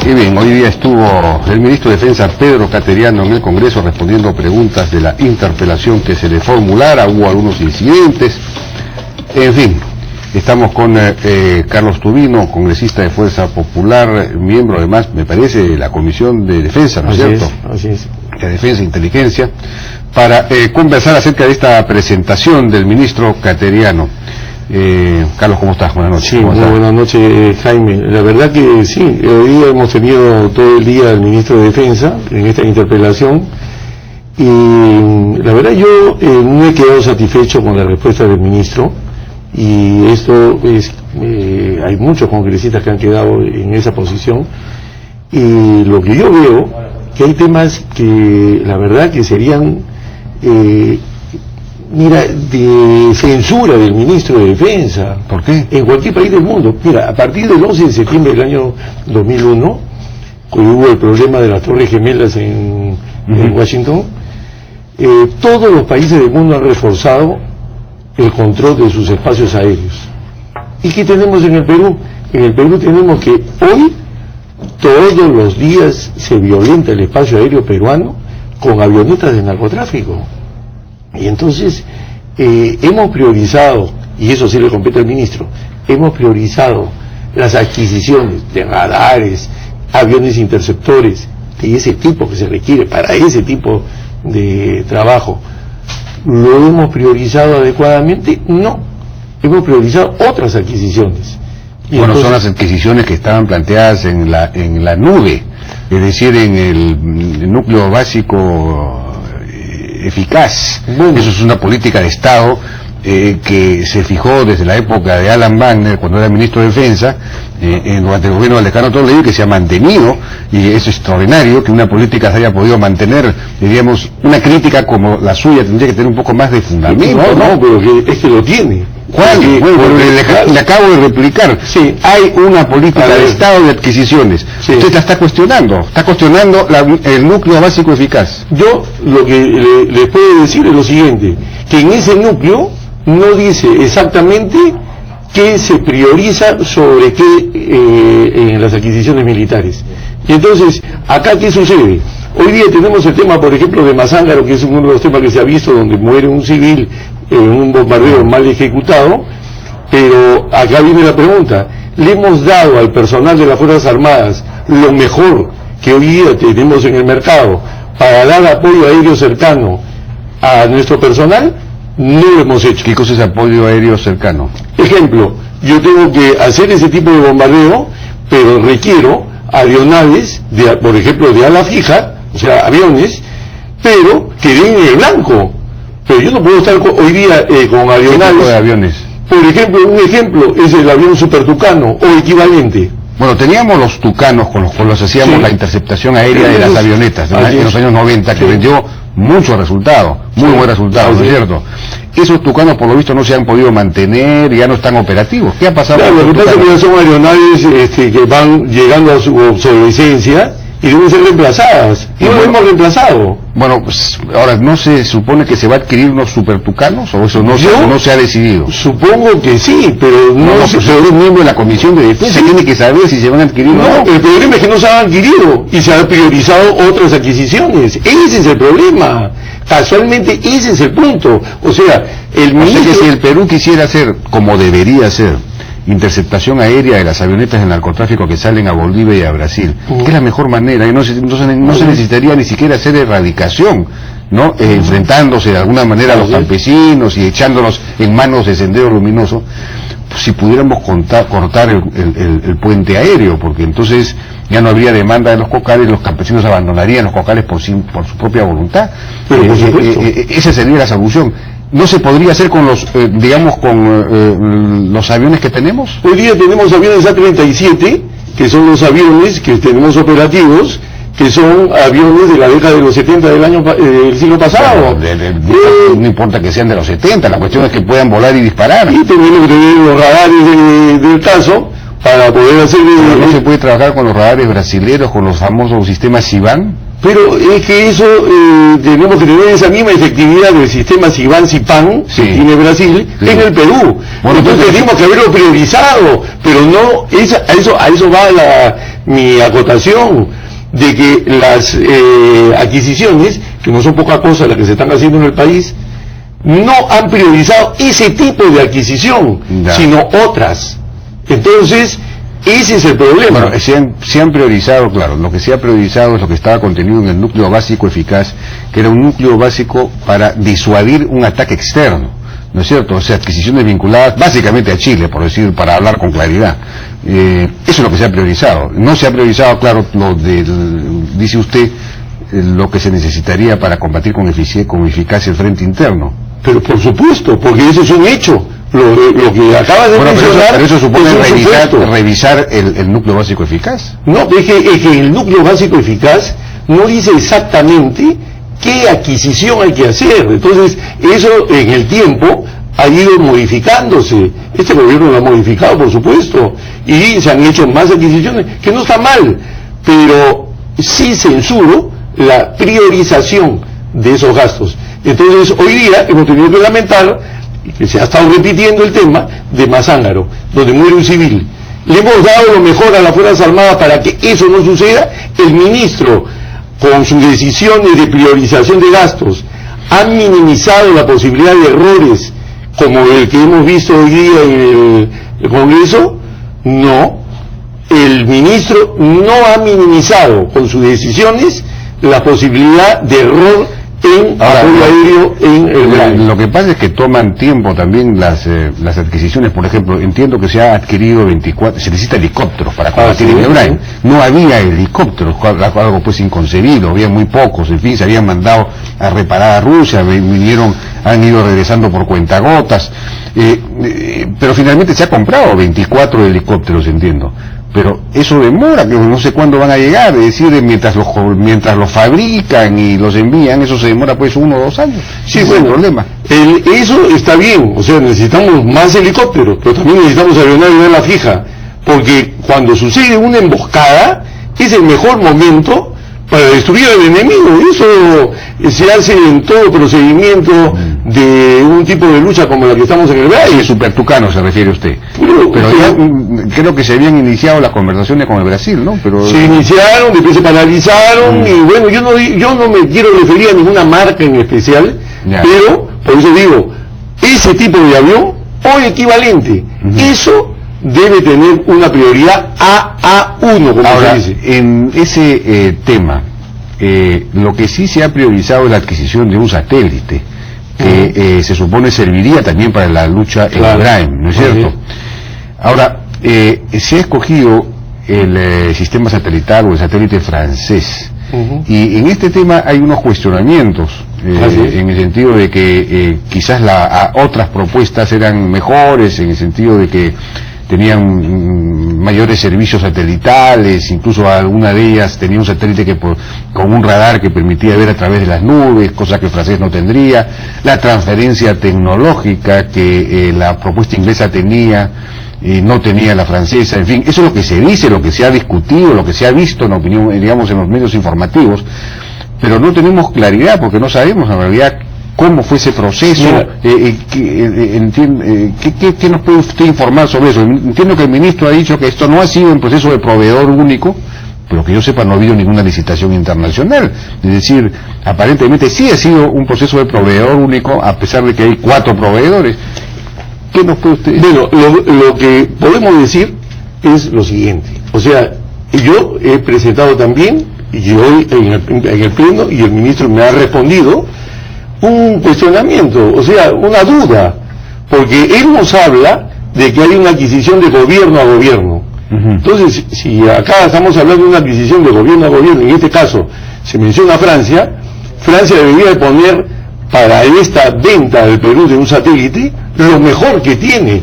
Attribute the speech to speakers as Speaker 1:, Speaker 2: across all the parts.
Speaker 1: Y bien, hoy día estuvo el ministro de Defensa Pedro Cateriano en el Congreso respondiendo preguntas de la interpelación que se le formulara. Hubo algunos incidentes. En fin, estamos con Carlos Tubino, congresista de Fuerza Popular, miembro además, me parece, de la Comisión de Defensa, ¿no es cierto?
Speaker 2: Así es.
Speaker 1: De Defensa e Inteligencia, para conversar acerca de esta presentación del ministro Cateriano. Carlos, ¿cómo estás? Buenas noches.
Speaker 2: Sí, muy buenas noches, Jaime. La verdad que sí, hoy día hemos tenido todo el día al ministro de Defensa en esta interpelación y la verdad yo no he quedado satisfecho con la respuesta del ministro, y esto es, hay muchos congresistas que han quedado en esa posición, y lo que yo veo, que hay temas que la verdad que serían de censura del ministro de Defensa.
Speaker 1: ¿Por qué?
Speaker 2: En cualquier país del mundo. Mira, a partir del 11 de septiembre del año 2001, cuando hubo el problema de las Torres Gemelas en Washington, todos los países del mundo han reforzado el control de sus espacios aéreos. ¿Y qué tenemos en el Perú? En el Perú tenemos que hoy, todos los días, se violenta el espacio aéreo peruano con avionetas de narcotráfico. Y entonces hemos priorizado, y eso sí le compete al ministro, hemos priorizado las adquisiciones de radares, aviones interceptores, de ese tipo que se requiere para ese tipo de trabajo. ¿Lo hemos priorizado adecuadamente? No. Hemos priorizado otras adquisiciones. Y
Speaker 1: bueno,
Speaker 2: entonces,
Speaker 1: son las adquisiciones que estaban planteadas en la nube, es decir, en el núcleo básico eficaz.
Speaker 2: Bueno,
Speaker 1: eso es una política de Estado que se fijó desde la época de Alan Wagner, cuando era ministro de Defensa, durante el gobierno de Alejandro Toledo, que se ha mantenido, y es extraordinario que una política se haya podido mantener. Diríamos, una crítica como la suya tendría que tener un poco más de fundamento.
Speaker 2: no, pero es que lo tiene.
Speaker 1: ¿Cuál? Bueno, le acabo de replicar.
Speaker 2: Sí.
Speaker 1: Hay una política de Estado de adquisiciones.
Speaker 2: Sí.
Speaker 1: Usted la está cuestionando el núcleo básico eficaz.
Speaker 2: Yo lo que les puedo decir es lo siguiente, que en ese núcleo no dice exactamente qué se prioriza sobre qué en las adquisiciones militares. Y entonces, acá ¿qué sucede? Hoy día tenemos el tema, por ejemplo, de Mazángaro, que es uno de los temas que se ha visto, donde muere un civil en un bombardeo mal ejecutado, pero acá viene la pregunta: ¿le hemos dado al personal de las Fuerzas Armadas lo mejor que hoy día tenemos en el mercado para dar apoyo aéreo cercano a nuestro personal? No lo hemos hecho.
Speaker 1: ¿Qué cosa es apoyo aéreo cercano?
Speaker 2: Ejemplo, yo tengo que hacer ese tipo de bombardeo, pero requiero aeronaves, por ejemplo, de ala fija, o sea, aviones, pero que den en el blanco. Pero yo no puedo estar hoy día con aeronaves.
Speaker 1: ¿Qué tipo de aviones?
Speaker 2: Por ejemplo, un ejemplo es el avión Super Tucano o equivalente.
Speaker 1: Bueno, teníamos los Tucanos con los cuales hacíamos la interceptación aérea de las avionetas en los años 90, que vendió mucho resultado, muy buen resultado, ¿no es cierto? Esos Tucanos, por lo visto, no se han podido mantener, ya no están operativos. ¿Qué ha pasado?
Speaker 2: Claro, lo que pasa es que ya son aeronaves que van llegando a su obsolescencia y deben ser reemplazadas. Y no lo hemos reemplazado.
Speaker 1: Bueno, pues, ahora, ¿no se supone que se va a adquirir unos Super Tucanos? ¿O eso no se ha decidido?
Speaker 2: Supongo que sí, pero no
Speaker 1: sé. Usted es miembro de la Comisión de Defensa,
Speaker 2: sí.
Speaker 1: Tiene que saber si se van a adquirir o no.
Speaker 2: El problema es que no se han adquirido y se han priorizado otras adquisiciones. Ese es el problema. Casualmente ese es el punto. O sea, el ministro...
Speaker 1: O sea que si el Perú quisiera hacer, como debería ser, interceptación aérea de las avionetas de narcotráfico que salen a Bolivia y a Brasil, que es la mejor manera, y no se necesitaría ni siquiera hacer erradicación, ¿no? Enfrentándose de alguna manera a los campesinos y echándolos en manos de Sendero Luminoso, pues, si pudiéramos cortar el puente aéreo, porque entonces ya no habría demanda de los cocales, los campesinos abandonarían los cocales por su propia voluntad.
Speaker 2: Pero por supuesto,
Speaker 1: esa sería la solución. ¿No se podría hacer con los, los aviones que tenemos?
Speaker 2: Hoy día tenemos aviones A-37, que son los aviones que tenemos operativos, que son aviones de la década de los 70 del siglo pasado.
Speaker 1: No importa que sean de los 70, la cuestión es que puedan volar y disparar.
Speaker 2: Y tenemos que tener los radares del caso para poder hacer...
Speaker 1: ¿No se puede trabajar con los radares brasileños, con los famosos sistemas SIVAN?
Speaker 2: Pero es que eso tenemos que tener esa misma efectividad del sistema Siban-Sipan que tiene Brasil en el Perú. Bueno, entonces tenemos que haberlo priorizado, pero no, a eso va mi acotación, de que las adquisiciones, que no son poca cosa las que se están haciendo en el país, no han priorizado ese tipo de adquisición, sino otras. Entonces, ese es el problema.
Speaker 1: Bueno, se han priorizado, claro, lo que se ha priorizado es lo que estaba contenido en el núcleo básico eficaz, que era un núcleo básico para disuadir un ataque externo, ¿no es cierto? O sea, adquisiciones vinculadas básicamente a Chile, por decir, para hablar con claridad. Eso es lo que se ha priorizado. No se ha priorizado, claro, dice usted, lo que se necesitaría para combatir con eficacia el frente interno.
Speaker 2: Pero por supuesto, porque eso es un hecho. Lo que acabas de mencionar,
Speaker 1: pero eso supone revisar el núcleo básico eficaz.
Speaker 2: No, es que el núcleo básico eficaz no dice exactamente qué adquisición hay que hacer. Entonces, eso en el tiempo ha ido modificándose. Este gobierno lo ha modificado, por supuesto, y se han hecho más adquisiciones, que no está mal, pero sí censuro la priorización de esos gastos. Entonces, hoy día hemos tenido que lamentar que se ha estado repitiendo el tema de Mazángaro, donde muere un civil. Le hemos dado lo mejor a las Fuerzas Armadas para que eso no suceda. El ministro, con sus decisiones de priorización de gastos, ha minimizado la posibilidad de errores como el que hemos visto hoy día en el Congreso. No, el ministro no ha minimizado con sus decisiones la posibilidad de error en apoyo aéreo en el Brain.
Speaker 1: Lo que pasa es que toman tiempo también las adquisiciones. Por ejemplo, entiendo que se ha adquirido 24, se necesita helicópteros para combatir en el Brain. No había helicópteros, algo pues inconcebido, había muy pocos, en fin, se habían mandado a reparar a Rusia, han ido regresando por cuentagotas, pero finalmente se ha comprado 24 helicópteros, entiendo. Pero eso demora, que no sé cuándo van a llegar, es decir, mientras los fabrican y los envían, eso se demora pues 1 o 2 años.
Speaker 2: Sí, bueno, problema. Eso está bien, o sea, necesitamos más helicópteros, pero también necesitamos aeronaves de ala fija, porque cuando sucede una emboscada, es el mejor momento para destruir al enemigo. Eso se hace en todo procedimiento de un tipo de lucha como la que estamos en el Brasil.
Speaker 1: Supertucano se refiere usted. Pero ya creo que se habían iniciado las conversaciones con el Brasil, ¿no? Pero
Speaker 2: se iniciaron, después se paralizaron, y bueno, yo no me quiero referir a ninguna marca en especial, pero por eso digo, ese tipo de avión o equivalente, eso debe tener una prioridad AA1, como
Speaker 1: ahora,
Speaker 2: se dice.
Speaker 1: En ese tema, lo que sí se ha priorizado es la adquisición de un satélite, que se supone serviría también para la lucha en el Brain, ¿no es cierto? Ahora, se ha escogido el sistema satelital o el satélite francés, y en este tema hay unos cuestionamientos, en el sentido de que quizás otras propuestas eran mejores, en el sentido de que tenían mayores servicios satelitales, incluso alguna de ellas tenía un satélite con un radar que permitía ver a través de las nubes, cosa que el francés no tendría, la transferencia tecnológica que la propuesta inglesa tenía, no tenía la francesa, en fin, eso es lo que se dice, lo que se ha discutido, lo que se ha visto en opinión, digamos, en los medios informativos, pero no tenemos claridad porque no sabemos en realidad cómo fue ese proceso. ¿Qué nos puede usted informar sobre eso? Entiendo que el ministro ha dicho que esto no ha sido un proceso de proveedor único, pero que yo sepa no ha habido ninguna licitación internacional, es decir, aparentemente sí ha sido un proceso de proveedor único a pesar de que hay 4 proveedores. ¿Qué nos puede usted decir?
Speaker 2: Bueno, lo que podemos decir es lo siguiente, o sea, yo he presentado también, y hoy en el pleno, y el ministro me ha respondido, un cuestionamiento, o sea, una duda, porque él nos habla de que hay una adquisición de gobierno a gobierno. Entonces, si acá estamos hablando de una adquisición de gobierno a gobierno, en este caso se menciona Francia, Francia debería de poner para esta venta del Perú de un satélite lo mejor que tiene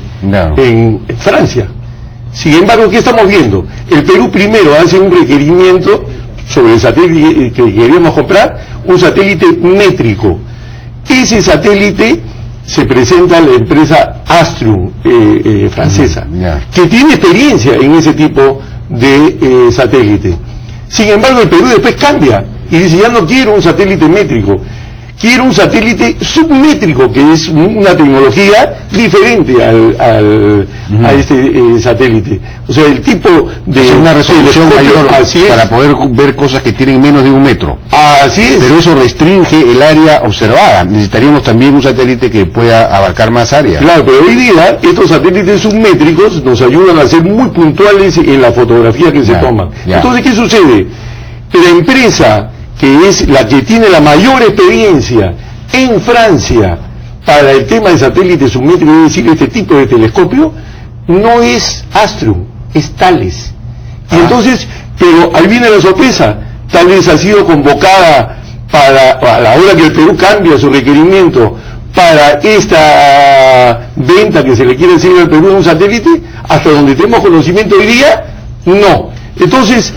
Speaker 2: en Francia. Sin embargo, ¿qué estamos viendo? El Perú primero hace un requerimiento sobre el satélite que queríamos comprar, un satélite métrico. Ese satélite se presenta a la empresa Astrium francesa, que tiene experiencia en ese tipo de satélite. Sin embargo, el Perú después cambia y dice, ya no quiero un satélite métrico, quiero un satélite submétrico, que es una tecnología diferente a este satélite. O sea, el tipo de...
Speaker 1: Es una resolución mayor para poder ver cosas que tienen menos de 1 metro.
Speaker 2: Así es.
Speaker 1: Pero eso restringe el área observada. Necesitaríamos también un satélite que pueda abarcar más área.
Speaker 2: Claro, pero hoy día estos satélites submétricos nos ayudan a ser muy puntuales en la fotografía que se toman. Entonces, ¿qué sucede? La empresa que es la que tiene la mayor experiencia en Francia para el tema de satélites submétricos, es decir, este tipo de telescopio, no es Astrium, es Thales. Y entonces, pero ahí viene la sorpresa, Thales ha sido convocada para, a la hora que el Perú cambia su requerimiento para esta venta que se le quiere hacer al Perú de un satélite, hasta donde tenemos conocimiento hoy día, no. Entonces,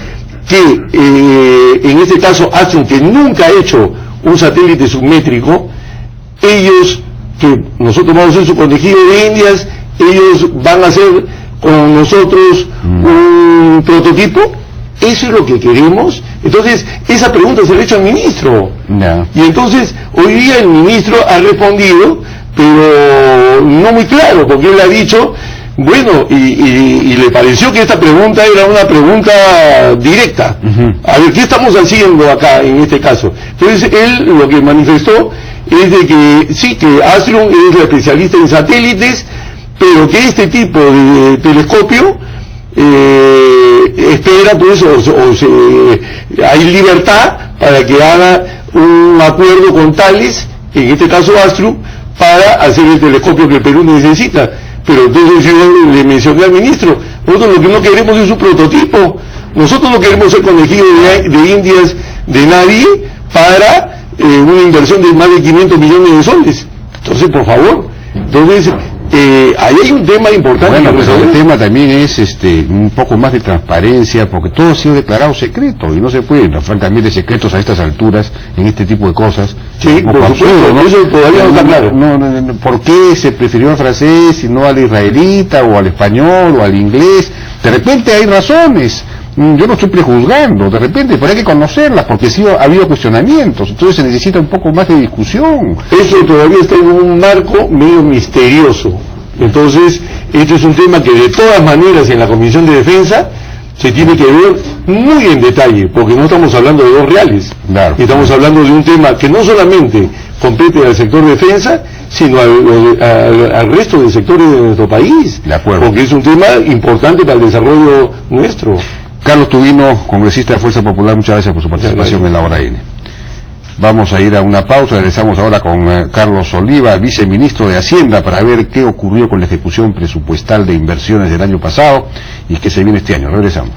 Speaker 2: que en este caso Astrium, que nunca ha hecho un satélite submétrico, ellos, que nosotros vamos a hacer su conejillo de Indias, ellos van a hacer con nosotros un prototipo. Eso es lo que queremos. Entonces, esa pregunta se le ha hecho al ministro. Y entonces, hoy día el ministro ha respondido, pero no muy claro, porque él ha dicho, bueno, y le pareció que esta pregunta era una pregunta directa. A ver, ¿qué estamos haciendo acá en este caso? Entonces, él lo que manifestó es de que sí, que Astrium es la especialista en satélites, pero que este tipo de telescopio espera, pues, hay libertad para que haga un acuerdo con Thales, en este caso Astrium, para hacer el telescopio que el Perú necesita. Pero entonces yo le mencioné al ministro, nosotros lo que no queremos es un prototipo, nosotros no queremos ser conejillo de Indias de nadie para una inversión de más de 500 millones de soles. Entonces, por favor, entonces ahí hay un tema importante.
Speaker 1: Bueno, pero el tema también es un poco más de transparencia, porque todo ha sido declarado secreto y no se puede, francamente, secretos a estas alturas en este tipo de cosas.
Speaker 2: Sí, por supuesto, ¿no? Eso todavía no está claro.
Speaker 1: No, ¿por qué se prefirió al francés y no al israelita o al español o al inglés? De repente hay razones. Yo no estoy prejuzgando, de repente, pero hay que conocerlas, porque sí ha habido cuestionamientos, entonces se necesita un poco más de discusión.
Speaker 2: Eso todavía está en un marco medio misterioso. Entonces, este es un tema que de todas maneras en la Comisión de Defensa se tiene que ver muy en detalle, porque no estamos hablando de dos reales.
Speaker 1: Claro.
Speaker 2: Estamos hablando de un tema que no solamente compete al sector defensa, sino al resto de sectores de nuestro país.
Speaker 1: De acuerdo.
Speaker 2: Porque es un tema importante para el desarrollo nuestro.
Speaker 1: Carlos Tubino, congresista de Fuerza Popular, muchas gracias por su participación en la Hora N. Vamos a ir a una pausa, regresamos ahora con Carlos Oliva, viceministro de Hacienda, para ver qué ocurrió con la ejecución presupuestal de inversiones del año pasado y qué se viene este año. Regresamos.